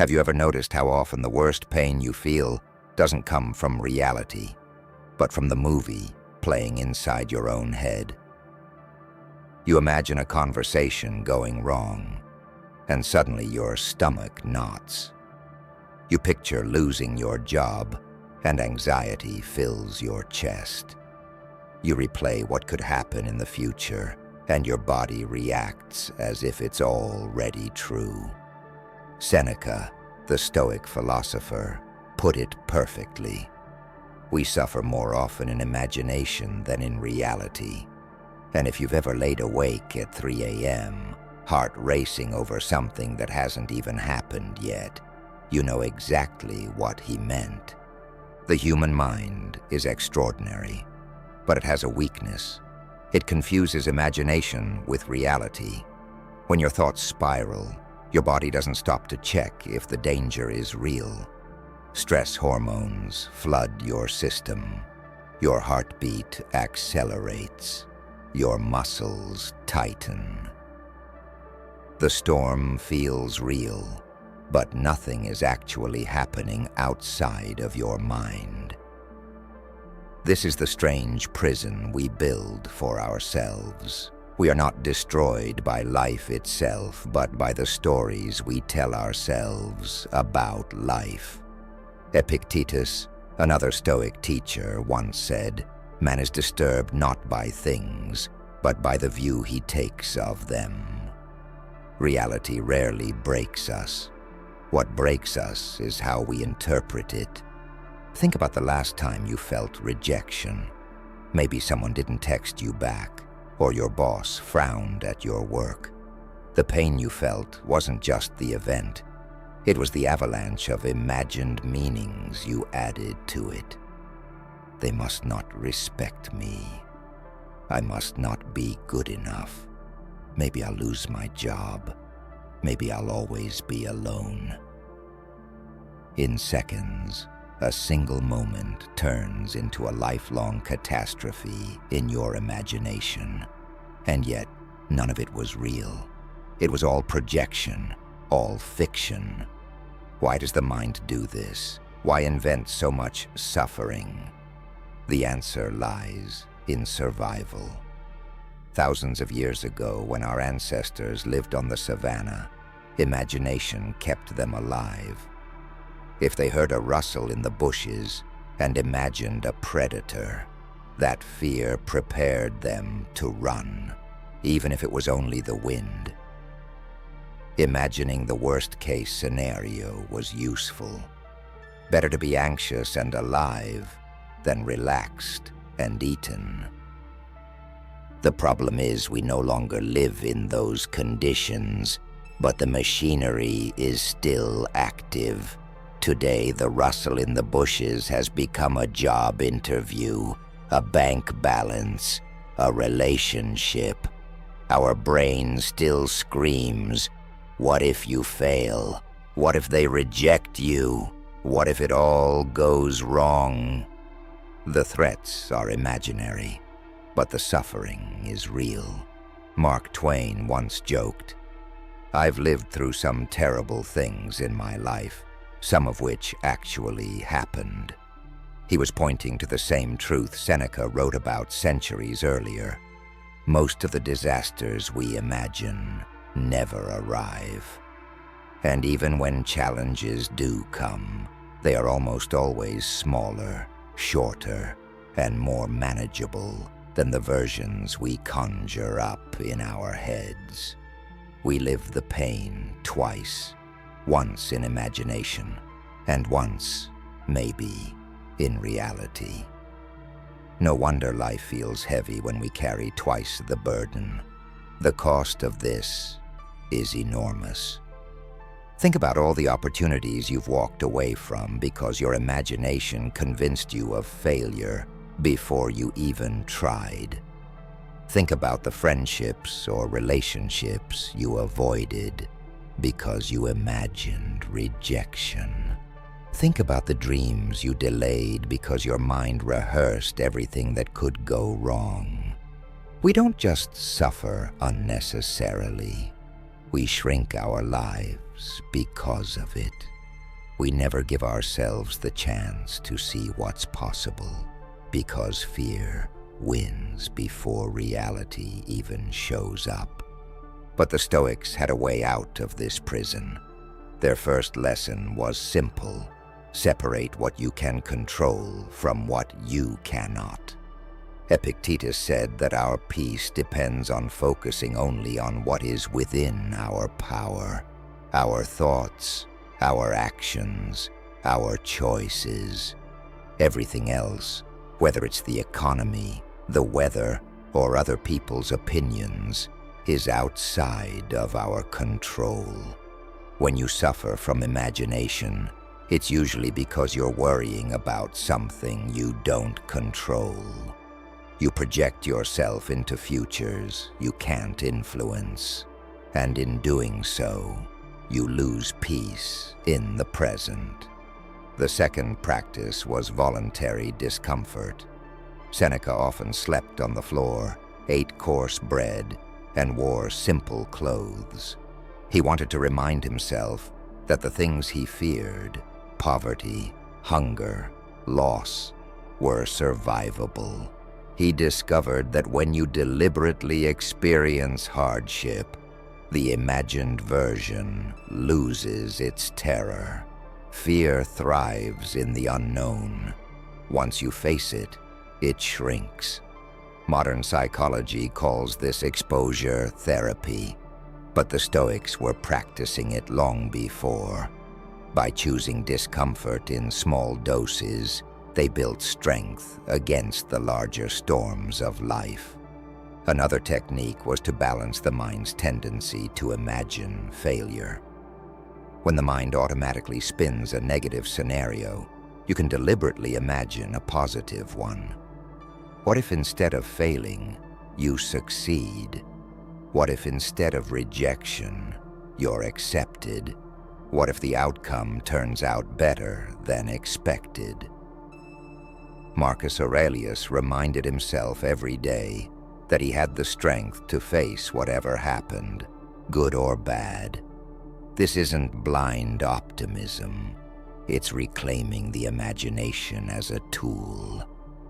Have you ever noticed how often the worst pain you feel doesn't come from reality, but from the movie playing inside your own head? You imagine a conversation going wrong, and suddenly your stomach knots. You picture losing your job, and anxiety fills your chest. You replay what could happen in the future, and your body reacts as if it's already true. Seneca, the Stoic philosopher, put it perfectly. We suffer more often in imagination than in reality. And if you've ever laid awake at 3 a.m., heart racing over something that hasn't even happened yet, you know exactly what he meant. The human mind is extraordinary, but it has a weakness. It confuses imagination with reality. When your thoughts spiral, your body doesn't stop to check if the danger is real. Stress hormones flood your system. Your heartbeat accelerates. Your muscles tighten. The storm feels real, but nothing is actually happening outside of your mind. This is the strange prison we build for ourselves. We are not destroyed by life itself, but by the stories we tell ourselves about life. Epictetus, another Stoic teacher, once said, "Man is disturbed not by things, but by the view he takes of them." Reality rarely breaks us. What breaks us is how we interpret it. Think about the last time you felt rejection. Maybe someone didn't text you back, or your boss frowned at your work. The pain you felt wasn't just the event. It was the avalanche of imagined meanings you added to it. They must not respect me. I must not be good enough. Maybe I'll lose my job. Maybe I'll always be alone. In seconds, a single moment turns into a lifelong catastrophe in your imagination. And yet, none of it was real. It was all projection, all fiction. Why does the mind do this? Why invent so much suffering? The answer lies in survival. Thousands of years ago, when our ancestors lived on the savannah, imagination kept them alive. If they heard a rustle in the bushes and imagined a predator, that fear prepared them to run, even if it was only the wind. Imagining the worst-case scenario was useful. Better to be anxious and alive than relaxed and eaten. The problem is we no longer live in those conditions, but the machinery is still active. Today, the rustle in the bushes has become a job interview, a bank balance, a relationship. Our brain still screams, "What if you fail? What if they reject you? What if it all goes wrong?" The threats are imaginary, but the suffering is real. Mark Twain once joked, "I've lived through some terrible things in my life, some of which actually happened." He was pointing to the same truth Seneca wrote about centuries earlier. Most of the disasters we imagine never arrive. And even when challenges do come, they are almost always smaller, shorter, and more manageable than the versions we conjure up in our heads. We live the pain twice, once in imagination, and once, maybe, in reality. No wonder life feels heavy when we carry twice the burden. The cost of this is enormous. Think about all the opportunities you've walked away from because your imagination convinced you of failure before you even tried. Think about the friendships or relationships you avoided because you imagined rejection. Think about the dreams you delayed because your mind rehearsed everything that could go wrong. We don't just suffer unnecessarily. We shrink our lives lives because of it. We never give ourselves the chance to see what's possible because fear wins before reality even shows up. But the Stoics had a way out of this prison. Their first lesson was simple: separate what you can control from what you cannot. Epictetus said that our peace depends on focusing only on what is within our power, our thoughts, our actions, our choices. Everything else, whether it's the economy, the weather, or other people's opinions, is outside of our control. When you suffer from imagination, it's usually because you're worrying about something you don't control. You project yourself into futures you can't influence, and in doing so, you lose peace in the present. The second practice was voluntary discomfort. Seneca often slept on the floor, ate coarse bread, and wore simple clothes. He wanted to remind himself that the things he feared, poverty, hunger, loss, were survivable. He discovered that when you deliberately experience hardship, the imagined version loses its terror. Fear thrives in the unknown. Once you face it, it shrinks. Modern psychology calls this exposure therapy, but the Stoics were practicing it long before. By choosing discomfort in small doses, they built strength against the larger storms of life. Another technique was to balance the mind's tendency to imagine failure. When the mind automatically spins a negative scenario, you can deliberately imagine a positive one. What if instead of failing, you succeed? What if instead of rejection, you're accepted? What if the outcome turns out better than expected? Marcus Aurelius reminded himself every day that he had the strength to face whatever happened, good or bad. This isn't blind optimism. It's reclaiming the imagination as a tool,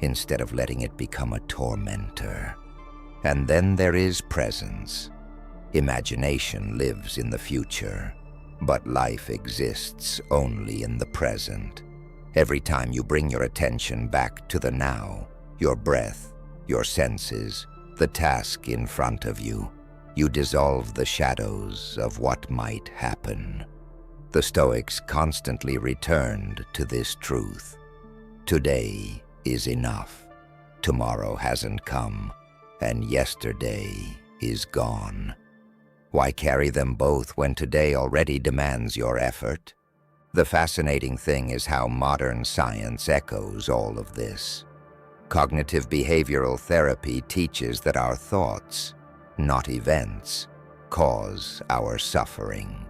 instead of letting it become a tormentor. And then there is presence. Imagination lives in the future, but life exists only in the present. Every time you bring your attention back to the now, your breath, your senses, the task in front of you, you dissolve the shadows of what might happen. The Stoics constantly returned to this truth. Today is enough. Tomorrow hasn't come, and yesterday is gone. Why carry them both when today already demands your effort? The fascinating thing is how modern science echoes all of this. Cognitive behavioral therapy teaches that our thoughts, not events, cause our suffering.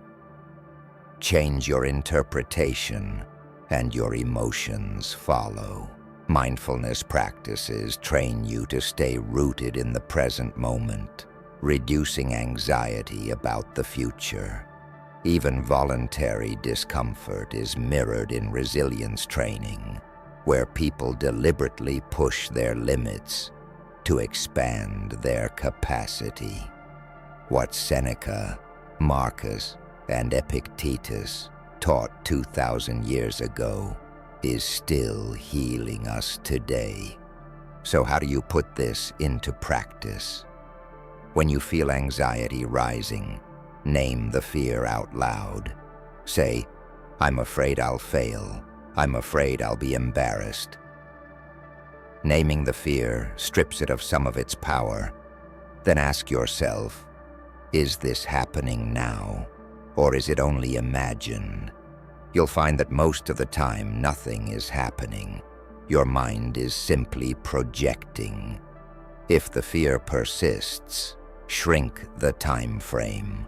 Change your interpretation, and your emotions follow. Mindfulness practices train you to stay rooted in the present moment, reducing anxiety about the future. Even voluntary discomfort is mirrored in resilience training, where people deliberately push their limits to expand their capacity. What Seneca, Marcus, and Epictetus taught 2,000 years ago is still healing us today. So how do you put this into practice? When you feel anxiety rising, name the fear out loud. Say, "I'm afraid I'll fail. I'm afraid I'll be embarrassed." Naming the fear strips it of some of its power. Then ask yourself, is this happening now, or is it only imagined? You'll find that most of the time nothing is happening. Your mind is simply projecting. If the fear persists, shrink the time frame.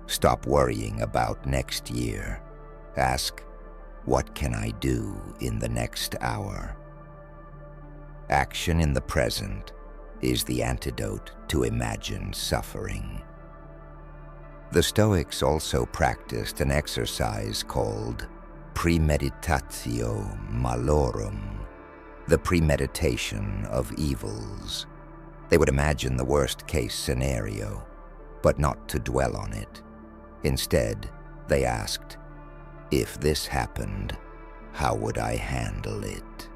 Stop worrying about next year. Ask, what can I do in the next hour? Action in the present is the antidote to imagined suffering. The Stoics also practiced an exercise called premeditatio malorum, the premeditation of evils. They would imagine the worst-case scenario, but not to dwell on it. Instead, they asked, if this happened, how would I handle it?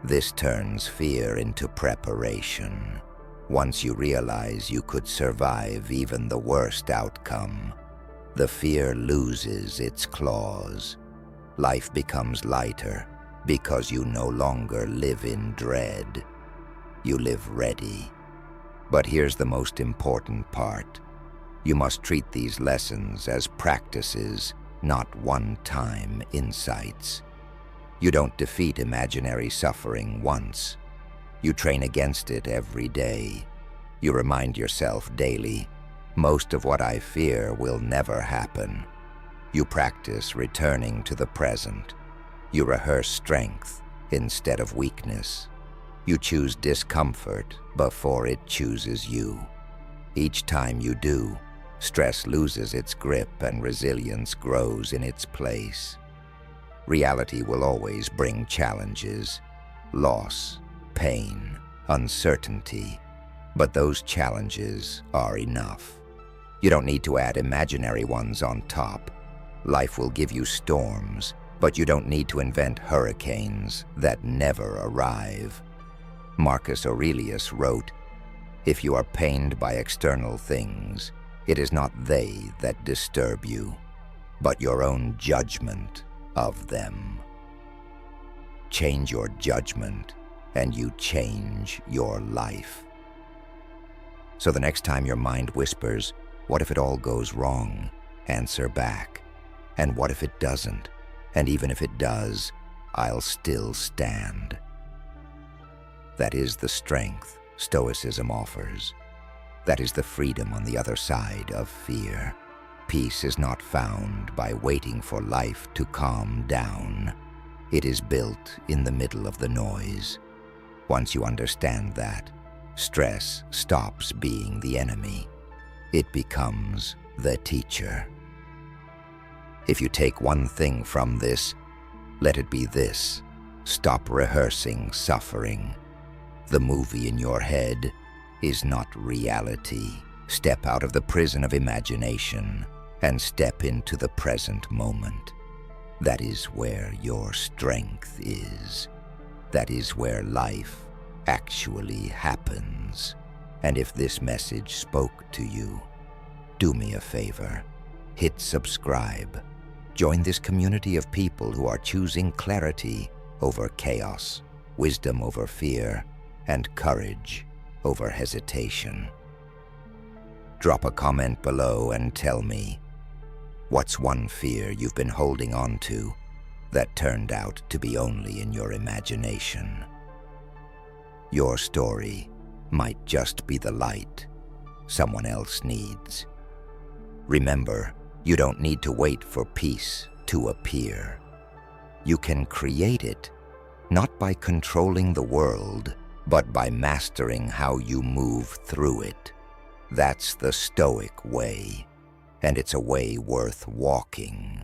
This turns fear into preparation. Once you realize you could survive even the worst outcome, the fear loses its claws. Life becomes lighter because you no longer live in dread. You live ready. But here's the most important part. You must treat these lessons as practices, not one-time insights. You don't defeat imaginary suffering once. You train against it every day. You remind yourself daily, most of what I fear will never happen. You practice returning to the present. You rehearse strength instead of weakness. You choose discomfort before it chooses you. Each time you do, stress loses its grip and resilience grows in its place. Reality will always bring challenges, loss, pain, uncertainty, but those challenges are enough. You don't need to add imaginary ones on top. Life will give you storms, but you don't need to invent hurricanes that never arrive. Marcus Aurelius wrote, "If you are pained by external things, it is not they that disturb you, but your own judgment of them." Change your judgment, and you change your life. So the next time your mind whispers, "What if it all goes wrong?" answer back, "And what if it doesn't? And even if it does, I'll still stand." That is the strength Stoicism offers. That is the freedom on the other side of fear. Peace is not found by waiting for life to calm down. It is built in the middle of the noise. Once you understand that, stress stops being the enemy. It becomes the teacher. If you take one thing from this, let it be this: stop rehearsing suffering. The movie in your head is not reality. Step out of the prison of imagination and step into the present moment. That is where your strength is. That is where life actually happens. And if this message spoke to you, do me a favor. Hit subscribe. Join this community of people who are choosing clarity over chaos, wisdom over fear, and courage over hesitation. Drop a comment below and tell me, what's one fear you've been holding on to that turned out to be only in your imagination? Your story might just be the light someone else needs. Remember, you don't need to wait for peace to appear. You can create it, not by controlling the world, but by mastering how you move through it. That's the Stoic way, and it's a way worth walking.